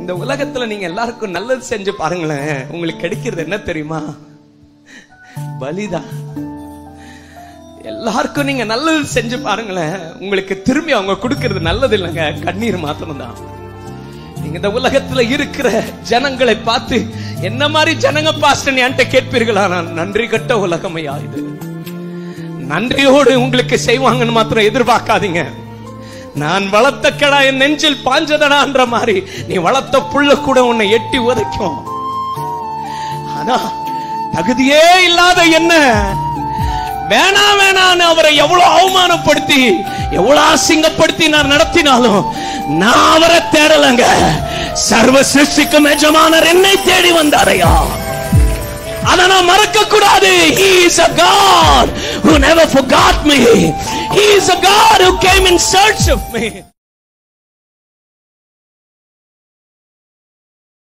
இந்த உலகத்துல நீங்க எல்லாருக்கும் நல்லது செஞ்சு பாருங்களேன், உங்களுக்கு கிடைக்கிறது என்ன தெரியுமா? பலிதான். எல்லாருக்கும் நீங்க நல்லது செஞ்சு பாருங்களேன், உங்களுக்கு திரும்பி அவங்க கொடுக்கிறது நல்லது இல்லைங்க, கண்ணீர் மாத்திரம் தான். நீங்க இந்த உலகத்துல இருக்கிற ஜனங்களை பார்த்து என்ன மாதிரி ஜனங்க பாஸ்டர் என்கிட்ட கேட்பீர்களா? நான் நன்றி கட்ட உலகமையா இது, நன்றியோடு உங்களுக்கு செய்வாங்கன்னு மாத்திரம் எதிர்பார்க்காதீங்க. நான் வளர்த்த கடா என் நெஞ்சில் பாஞ்சதடான்ற மாதிரி நீ வளர்த்த புள்ள கூட உன்னை எட்டி உதைக்கும். ஆனா தகுதியே இல்லாத என்ன வேணா வேணான்னு அவரை எவ்வளவு அவமானப்படுத்தி எவ்வளவு அசிங்கப்படுத்தி நான் நடத்தினாலும் நான் அவரை தேடலங்க. சர்வ சிருஷ்டிக்கும் எஜமானர் என்னை தேடி வந்தாரையா, அதை நான் மறக்க கூடாது. He is a God who never forgot me. He is a God who came in search of me.